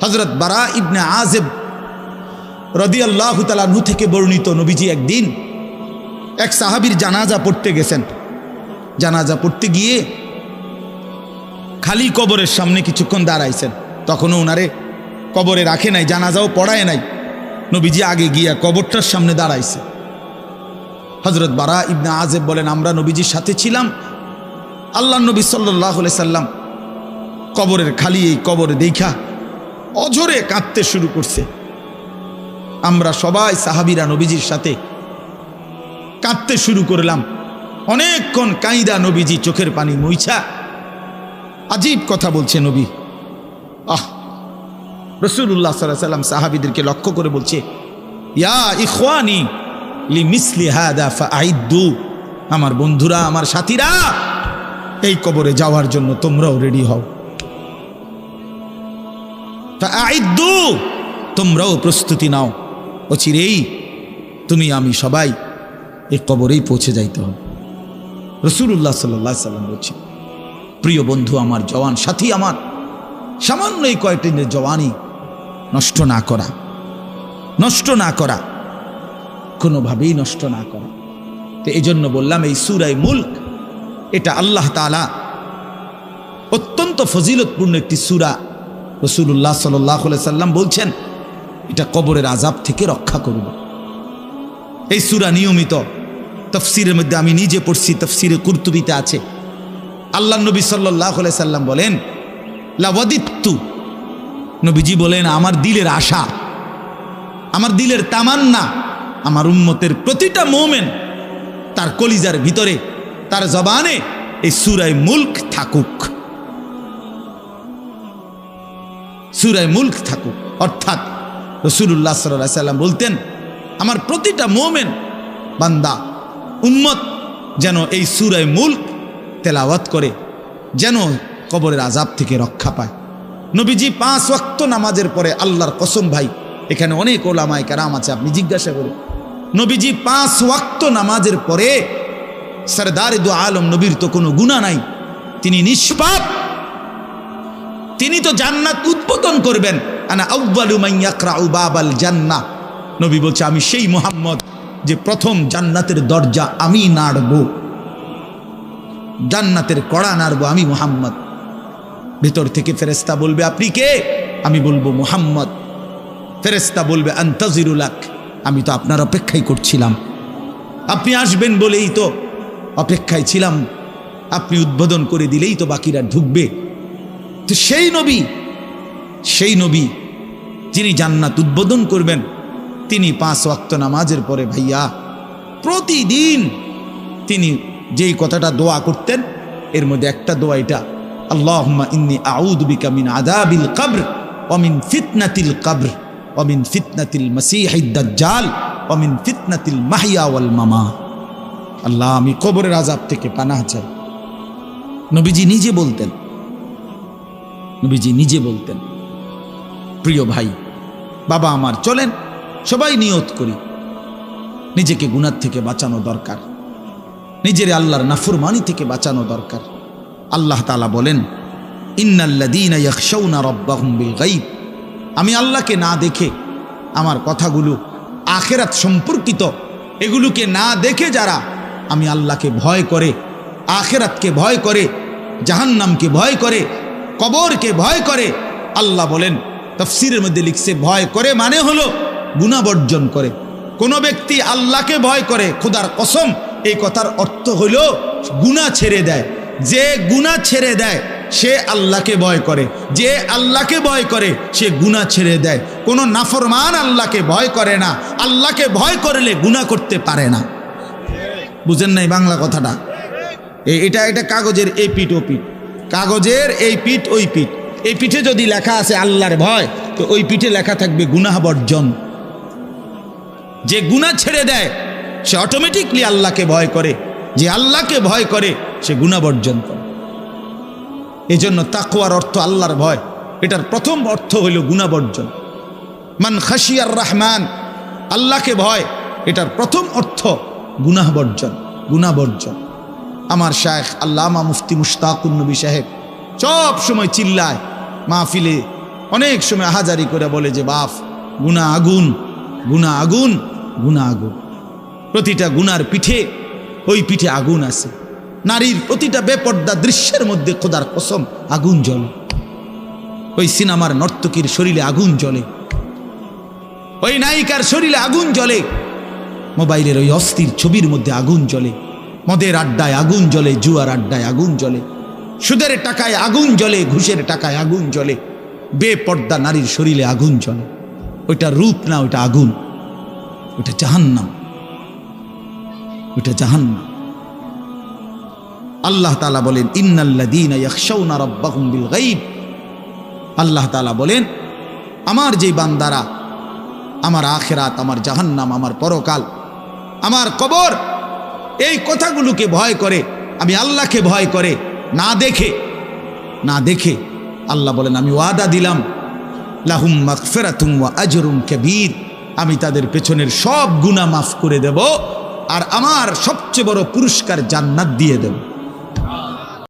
হযরত বারা ইবনে আযিব রাদিয়াল্লাহু তাআলা আনহু থেকে বর্ণিত, নবীজি একদিন এক সাহাবীর জানাজা পড়তে গেছেন। জানাজা পড়তে গিয়ে খালি কবরের সামনে কিছুক্ষণ দাঁড়াইছেন। তখনও ওনারে কবরে রাখে নাই, জানাজাও পড়ায় নাই। নবীজি আগে গিয়া কবরটার সামনে দাঁড়াইছে। হযরত বারা ইবনে আযিব বলেন, আমরা নবীজির সাথে ছিলাম। আল্লাহর নবী সাল্লাল্লাহু আলাইহি সাল্লাম কবরের খালি এই কবরে দেখা অঝরে কাঁদতে শুরু করছে। আমরা সবাই সাহাবীরা নবীজির সাথে কাঁদতে শুরু করলাম। অনেকক্ষণ কাইদা নবীজি চোখের পানি মুইছা আজীব কথা বলছে নবী। রাসূলুল্লাহ সাল্লাল্লাহু আলাইহি সাল্লাম সাহাবীদেরকে লক্ষ্য করে বলছে, ইয়া ইখওয়ানি লিমিসলি হাদা ফাআইদ্দু, আমার বন্ধুরা, আমার সাথীরা, এই কবরে যাওয়ার জন্য তোমরাও রেডি হও। ফাআইদ্দু, তোমরাও প্রস্তুতি নাও, অচিরেই তুমি আমি সবাই এই কবরেই পৌঁছে যাইতে হবে। রাসূলুল্লাহ সাল্লাল্লাহু আলাইহি সাল্লাম বলছেন, প্রিয় বন্ধু আমার, জওয়ান সাথী আমার, সামান্য এই কয়েকদিনের জওয়ানি নষ্ট না করা, নষ্ট না করা, কোনোভাবেই নষ্ট না করা। তো এই জন্য বললাম, এই সূরা মুলক এটা আল্লাহ তাআলা অত্যন্ত ফজিলতপূর্ণ একটি সূরা। রাসূলুল্লাহ সাল্লাল্লাহু আলাইহি সাল্লাম বলছেন এটা কবরের আযাব থেকে রক্ষা করবে। এই সূরা নিয়মিত তাফসীরের মধ্যে আমি নিজে পড়ছি, তাফসীরে কুরতুবিতে আছে। আল্লাহর নবী সাল্লাল্লাহু আলাইহি সাল্লাম বলেন, লাওয়াদিত্তু, নবীজি বলেন আমার দিলের আশা, আমার দিলের তামান্না, আমার উম্মতের প্রতিটা মুমিন তার কলিজার ভিতরে, তার জবানে এই সূরা মুলক থাকুক, সূরা মুলক থাকুক। অর্থাৎ রাসূলুল্লাহ সাল্লাল্লাহু আলাইহি সাল্লাম বলতেন, আমার প্রতিটা মুমিন বান্দা উম্মত যেন এই সূরা মুলক তেলাওয়াত করে, যেন কবরের আযাব থেকে রক্ষা পায়। নবীজি 5 ওয়াক্ত নামাজের পরে, আল্লাহর কসম ভাই, এখানে অনেক ওলামায়ে কেরাম আছে, আপনি জিজ্ঞাসা করুন, নবীজি 5 ওয়াক্ত নামাজের পরে, সরদারে দু আলম নবীর তো কোনো গুনাহ নাই, তিনি নিষ্পাপ, তিনি তো জান্নাত উদ্বোধন করবেন। আনা আউয়ালু মান ইয়াকরাউ বাবাল জান্নাহ, নবী বলছে আমি সেই মুহাম্মদ যে প্রথম জান্নাতের দরজা আমি নাড়ব, জান্নাতের কড়া নাড়ব আমি মুহাম্মদ। ভিতর থেকে ফেরেশতা বলবে আপনি কে? আমি বলবো মুহাম্মদ। ফেরেশতা বলবে আনতাজিরু লাক, আমি তো আপনার অপেক্ষাই করছিলাম, আপনি আসবেন বলেই তো অপেক্ষায় ছিলাম, আপনি উদ্বোধন করে দিলেই তো বাকিরা ঢুকবে। তো সেই নবী যিনি জান্নাত উদ্বোধন করবেন, তিনি 5 ওয়াক্ত নামাজের পরে ভাইয়া প্রতিদিন তিনি যেই কথাটা দোয়া করতেন, এর মধ্যে একটা দোয়া এটা, আল্লাহুম্মা ইন্নী আউযু বিকা মিন আযাবিল কবর ওয়া মিন ফিতনাতিল কবর ওয়া মিন ফিতনাতিল মাসীহিদ দাজ্জাল ওয়া মিন ফিতনাতিল মাহইয়া ওয়াল মামাত। আল্লাহ, আমি কবরের আযাব থেকে পানাহ চাই। নবীজি নিজে বলতেন, নবীজি নিজে বলতেন। প্রিয় ভাই, বাবা আমার, চলেন সবাই নিয়ত করি, নিজেকে গুনাহ থেকে বাঁচানো দরকার, নিজের আল্লাহর নাফরমানি থেকে বাঁচানো দরকার। আল্লাহ তাআলা বলেন, ইন্নাল্লাযীনা ইয়াখশাউনা রাব্বাহুম বিল গায়ব, আমি আল্লাহকে না দেখে, আমার কথাগুলো আখিরাত সম্পর্কিত, এগুলোকে না দেখে যারা আমি আল্লাহকে ভয় করে, আখিরাতকে ভয় করে, জাহান্নামকে ভয় করে, কবরকে ভয় করে, আল্লাহ বলেন, তাফসীরের মধ্যে লিখছে ভয় করে মানে হলো গুনাহ বর্জন করে। কোন ব্যক্তি আল্লাহকে ভয় করে, খোদার কসম, এই কথার অর্থ হলো গুনাহ ছেড়ে দেয়। যে গুনাহ ছেড়ে দেয় সে আল্লাহকে ভয় করে, যে আল্লাহকে ভয় করে সে গুনাহ ছেড়ে দেয়। কোন নাফরমান আল্লাহকে ভয় করে না, আল্লাহকে ভয় করলে গুনাহ করতে পারে না। বুঝেন নাই বাংলা কথাটা? এটা কাগজের এই পিঠ ও পিঠ, কাগজের এই পিঠ ওই পিঠ। এই পিঠে যদি লেখা আছে আল্লাহর ভয়, তো ওই পিঠে লেখা থাকবে গুনাহ বর্জন। যে গুনাহ ছেড়ে দেয় সে অটোমেটিকলি আল্লাহকে ভয় করে, যে আল্লাহকে ভয় করে সে গুনাহ বর্জন করে। এই জন্য তাকওয়ার অর্থ আল্লাহর ভয়, এটার প্রথম অর্থ হইল গুনাহ বর্জন। মান খাশিয়ার রহমান, আল্লাহকে ভয়, এটার প্রথম অর্থ গুনাহ বর্জন, গুনাহ বর্জন। আমার শায়েখ আল্লামা মুফতি মুশতাকুন নবী সাহেব সব সময় চিল্লায় মাহফিলে, অনেক সময় আহাজারি করে বলে যে বাপ গুনাহ আগুন, গুনাহ আগুন, গুনাহ আগুন। প্রতিটা গুনার পিঠে, ওই পিঠে আগুন আছে। নারীর প্রতিটা বেপর্দা দৃশ্যের মধ্যে খোদার কসম আগুন জ্বলে। ওই সিনেমার নর্তকীর শরীরে আগুন জ্বলে, ওই নায়িকার শরীরে আগুন জ্বলে, মোবাইলের ওই অস্থির ছবির মধ্যে আগুন জ্বলে, মদের আড্ডায় আগুন জ্বলে, জুয়ার আড্ডায় আগুন জ্বলে, সুদের টাকায় আগুন জ্বলে, ঘুষের টাকায় আগুন জ্বলে, বেপর্দা নারীর শরীরে আগুন জ্বলে। ওইটা রূপ না, ওইটা আগুন, ওইটা জাহান্নাম, ওইটা জাহান্নাম। আল্লাহ তাআলা বলেন ইন্নাল্লাযীনা ইয়াখশাউনা রাব্বাহুম বিল গায়ব। আল্লাহ তাআলা বলেন আমার যে বান্দারা আমার আখিরাত, আমার জাহান্নাম, আমার পরকাল, আমার কবর, এই কথাগুলোকে ভয় করে, আমি আল্লাহকে ভয় করে, না দেখে আল্লাহ বলেন আমি ওয়াদা দিলাম লাহুম মাগফিরাতুম ওয়া আজরুন কাবীর, আমি তাদের পেছনের সব গুনাহ মাফ করে দেব আর আমার সবচেয়ে বড় পুরস্কার জান্নাত দিয়ে দেব।